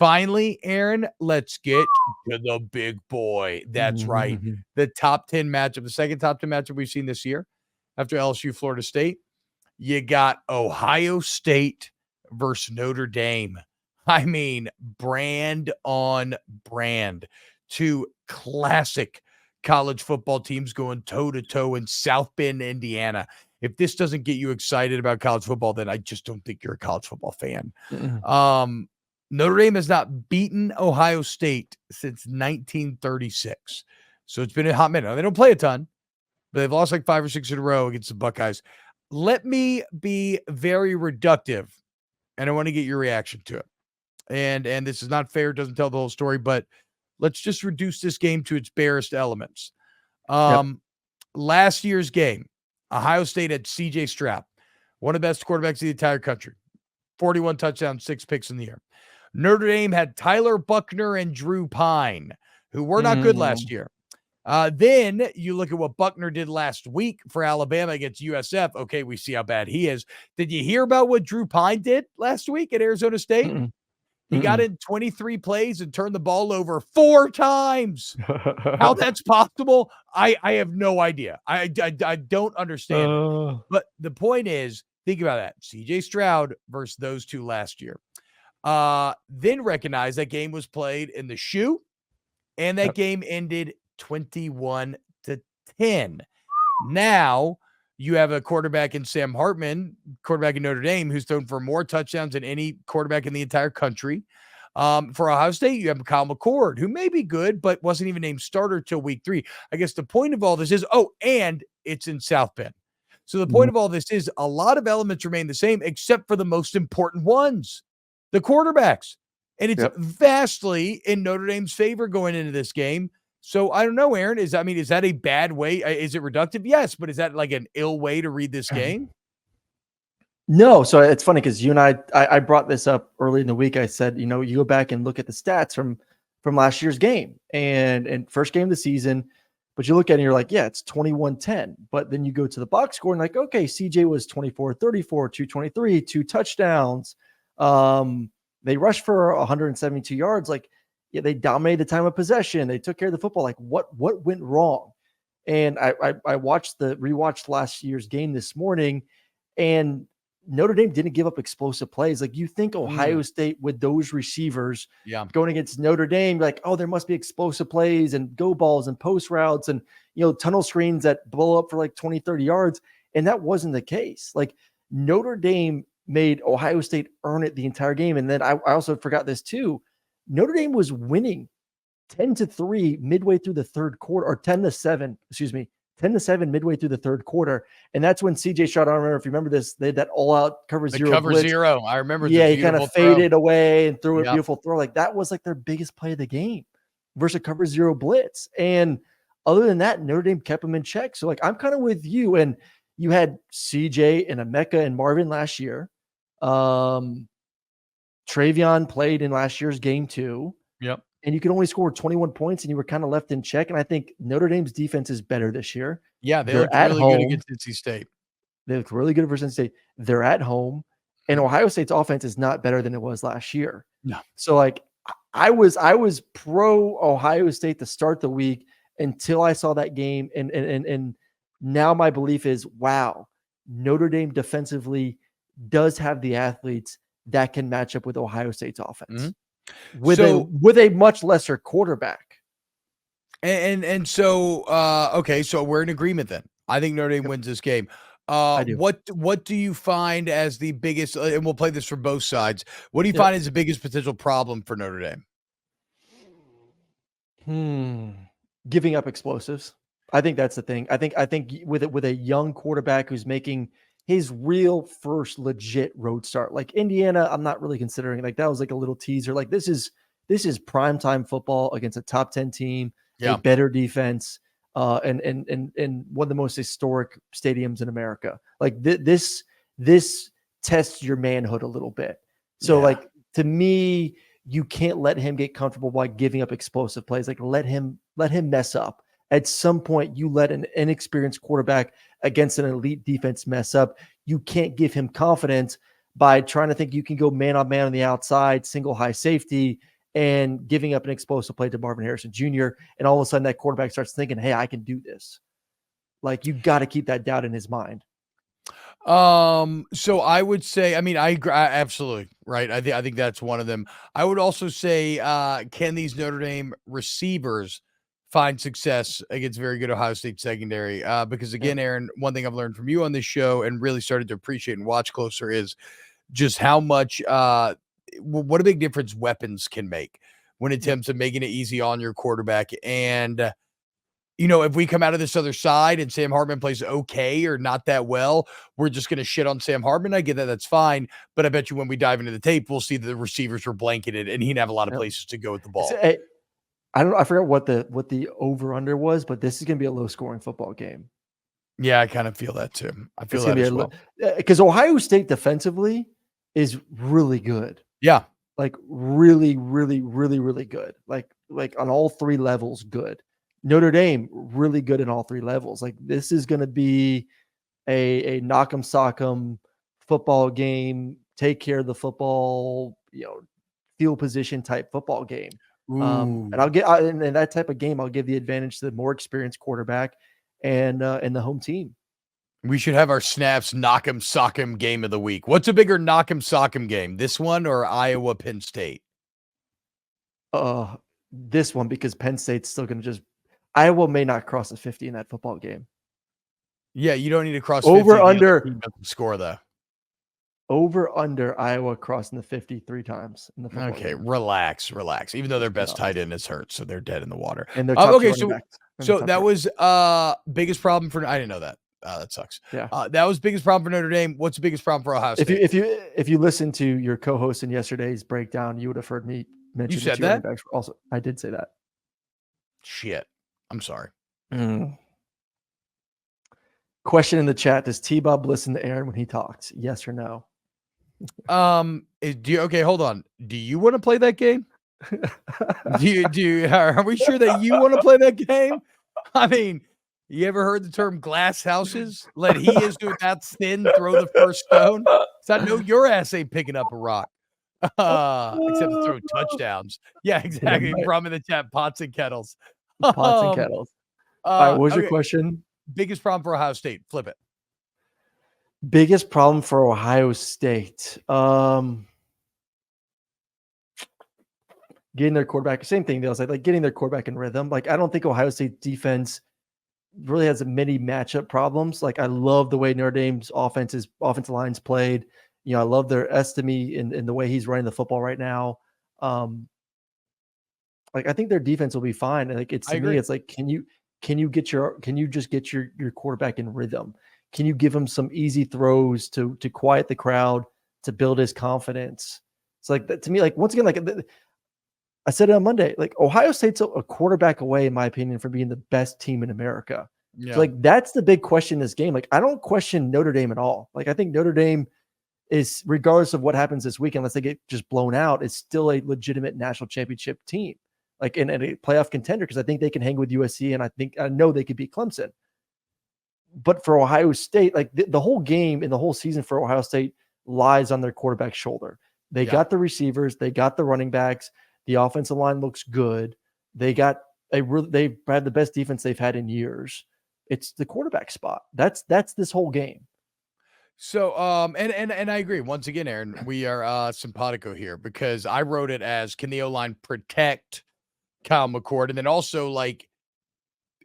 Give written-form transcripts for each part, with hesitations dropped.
finally, Aaron, let's get to the big boy. That's right. The top 10 matchup, the second top 10 matchup we've seen this year after LSU, Florida State. You got Ohio State versus Notre Dame. I mean, brand on brand. Two classic college football teams going toe-to-toe in South Bend, Indiana. If this doesn't get you excited about college football, then I just don't think you're a college football fan. Notre Dame has not beaten Ohio State since 1936. So it's been a hot minute. Now, they don't play a ton, but they've lost like 5 or 6 in a row against the Buckeyes. Let me be very reductive, and I want to get your reaction to it. And this is not fair, doesn't tell the whole story, but let's just reduce this game to its barest elements. Last year's game, Ohio State had C.J. Stroud, one of the best quarterbacks in the entire country. 41 touchdowns, 6 picks in the year. Notre Dame had Tyler Buckner and Drew Pine, who were not good last year. Then you look at what Buckner did last week for Alabama against USF. Okay, we see how bad he is. Did you hear about what Drew Pine did last week at Arizona State? He got in 23 plays and turned the ball over 4 times. How that's possible, I have no idea. I don't understand. But the point is, think about that. C.J. Stroud versus those two last year. Then recognize that game was played in the shoe, and that game ended 21-10. Now you have a quarterback in Sam Hartman, quarterback in Notre Dame, who's thrown for more touchdowns than any quarterback in the entire country. For Ohio State, you have Kyle McCord, who may be good, but wasn't even named starter till week 3. I guess the point of all this is, and it's in South Bend. So the point of all this is a lot of elements remain the same, except for the most important ones, the quarterbacks. And it's vastly in Notre Dame's favor going into this game. So I don't know, Aaron, is that a bad way? Is it reductive? Yes. But is that like an ill way to read this game? No. So it's funny because you and I brought this up early in the week. I said, you go back and look at the stats from last year's game and first game of the season, but you look at it and you're like, yeah, it's 21-10. But then you go to the box score and like, okay, CJ was 24-34, 223, 2 touchdowns. They rushed for 172 yards. Like, yeah, they dominated the time of possession. They took care of the football. Like, what went wrong? And I rewatched last year's game this morning, and Notre Dame didn't give up explosive plays. Like, you think Ohio State with those receivers going against Notre Dame, like, oh, there must be explosive plays and go balls and post routes and, tunnel screens that blow up for like 20, 30 yards. And that wasn't the case. Like, Notre Dame made Ohio State earn it the entire game. And then I also forgot this too. Notre Dame was winning 10-3 midway through the third quarter, or 10-7 midway through the third quarter. And that's when CJ Stroud, I don't remember if you remember this, they had that all-out cover zero. I remember. Yeah, he kind of faded away and threw a beautiful throw. Like, that was like their biggest play of the game versus a cover zero blitz. And other than that, Notre Dame kept them in check. So, like, I'm kind of with you. And you had CJ and Emeka and Marvin last year. Travion played in last year's game too. Yep. And you could only score 21 points and you were kind of left in check. And I think Notre Dame's defense is better this year. Yeah, they're really good against NC State. They look really good versus NC State. They're at home. And Ohio State's offense is not better than it was last year. No. So, like, I was pro Ohio State to start the week until I saw that game. And now my belief is, wow, Notre Dame defensively does have the athletes that can match up with Ohio State's offense with a much lesser quarterback. And so, okay, so we're in agreement then. I think Notre Dame wins this game. I do. What do you find as the biggest, and we'll play this for both sides. What do you find as the biggest potential problem for Notre Dame? Giving up explosives. I think that's the thing. I think with a young quarterback who's making his real first legit road start, like Indiana, I'm not really considering. Like, that was like a little teaser. Like, this is primetime football against a top 10 team, a better defense, and one of the most historic stadiums in America. Like, this tests your manhood a little bit. So, like, to me, you can't let him get comfortable by giving up explosive plays. Like, let him mess up. At some point, you let an inexperienced quarterback against an elite defense mess up. You can't give him confidence by trying to think you can go man on man on the outside, single high safety, and giving up an explosive play to Marvin Harrison Jr. And all of a sudden that quarterback starts thinking, hey, I can do this. Like, you got to keep that doubt in his mind. So I would say, I mean, I agree, absolutely right. I think that's one of them. I would also say, can these Notre Dame receivers find success against very good Ohio State secondary? Because again, Aaron, one thing I've learned from you on this show and really started to appreciate and watch closer is just how much, what a big difference weapons can make when it comes to making it easy on your quarterback. And, if we come out of this other side and Sam Hartman plays okay or not that well, we're just going to shit on Sam Hartman. I get that. That's fine. But I bet you when we dive into the tape, we'll see the receivers were blanketed and he didn't have a lot of places to go with the ball. I forgot what the over under was, but this is going to be a low scoring football game. Yeah, I kind of feel that too. I feel that as well. Because Ohio State defensively is really good. Yeah. Like really, really, really, really good. Like on all three levels, good. Notre Dame, really good in all three levels. Like, this is going to be a knock 'em sock 'em football game, take care of the football, field position type football game. And in that type of game, I'll give the advantage to the more experienced quarterback and the home team. We should have our snaps knock 'em sock 'em game of the week. What's a bigger knock 'em sock 'em game? This one or Iowa Penn State? This one, because Penn State's still going to just Iowa may not cross the 50 in that football game. Yeah, you don't need to cross over 50 under score though. Over under Iowa crossing the 50 3 times in the football game. Relax. Even though their best tight end is hurt, so they're dead in the water. And they're okay, so that was biggest problem for I didn't know that. That sucks. Yeah. That was biggest problem for Notre Dame. What's the biggest problem for Ohio State? If you listen to your co-host in yesterday's breakdown, you would have heard me mention you said that. Also, I did say that. Shit. I'm sorry. Question in the chat: does T-Bob listen to Aaron when he talks? Yes or no? Okay, hold on. Do you want to play that game? Are we sure that you want to play that game? I mean, you ever heard the term glass houses? Let he is who without sin throw the first stone. So I know your ass ain't picking up a rock. Except to throw touchdowns. Yeah, exactly. From in the chat, pots and kettles. Pots and kettles. All right, what was your question? Biggest problem for Ohio State. Flip it. Biggest problem for Ohio State. Getting their quarterback. Same thing. They was like getting their quarterback in rhythm. Like, I don't think Ohio State defense really has many matchup problems. Like, I love the way Notre Dame's offensive lines played. I love their Estime in the way he's running the football right now. Like, I think their defense will be fine. And like, it's like, can you just get your quarterback in rhythm? Can you give him some easy throws to quiet the crowd, to build his confidence? It's like that to me, like, once again, like I said it on Monday, like, Ohio State's a quarterback away, in my opinion, from being the best team in America. Yeah. So, like, that's the big question in this game. Like, I don't question Notre Dame at all. Like, I think Notre Dame is, regardless of what happens this week, unless they get just blown out, is still a legitimate national championship team. Like, and a playoff contender, because I think they can hang with USC, and I know they could beat Clemson. But for Ohio State, like, the whole game and the whole season for Ohio State lies on their quarterback's shoulder. They got the receivers, they got the running backs, the offensive line looks good. They've had the best defense they've had in years. It's the quarterback spot. That's this whole game. So, and I agree. Once again, Aaron, we are simpatico here, because I wrote it as, can the O-line protect Kyle McCord? And then also, like,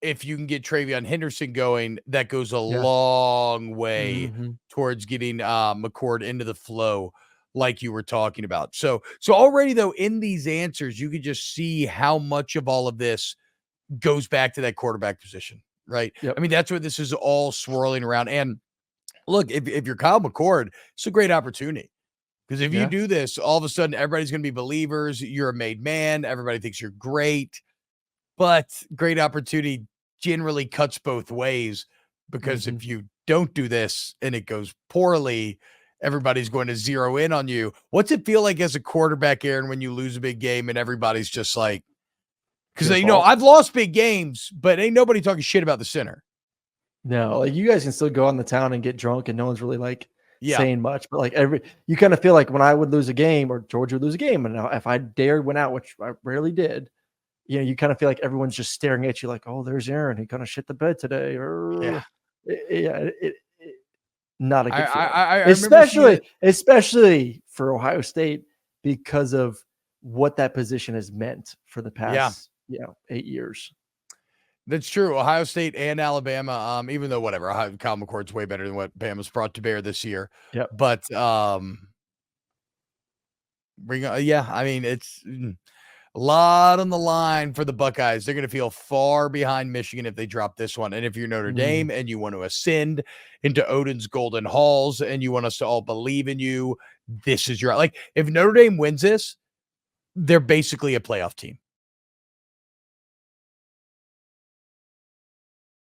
if you can get Travion Henderson going, that goes a long way towards getting McCord into the flow, like you were talking about. So already, though, in these answers, you could just see how much of all of this goes back to that quarterback position, right? Yep. I mean, that's what this is all swirling around. And look, if you're Kyle McCord, it's a great opportunity, because if you do this, all of a sudden, everybody's going to be believers. You're a made man. Everybody thinks you're great. But great opportunity generally cuts both ways, because if you don't do this and it goes poorly, everybody's going to zero in on you. What's it feel like as a quarterback, Aaron, when you lose a big game and everybody's just like, because I've lost big games, but ain't nobody talking shit about the center. No, like, you guys can still go on the town and get drunk, and no one's really like saying much, but like you kind of feel like when I would lose a game or Georgia would lose a game, and if I dared went out, which I rarely did, you kind of feel like everyone's just staring at you like, oh, there's Aaron. He kind of shit the bed today. Or not a good feeling. Especially for Ohio State because of what that position has meant for the past 8 years. That's true. Ohio State and Alabama, even though whatever, Kyle McCord's way better than what Bama's brought to bear this year. Yep. But I mean, it's a lot on the line for the Buckeyes. They're going to feel far behind Michigan if they drop this one. And if you're Notre Dame and you want to ascend into Odin's golden halls and you want us to all believe in you, this is your, like, if Notre Dame wins this, they're basically a playoff team.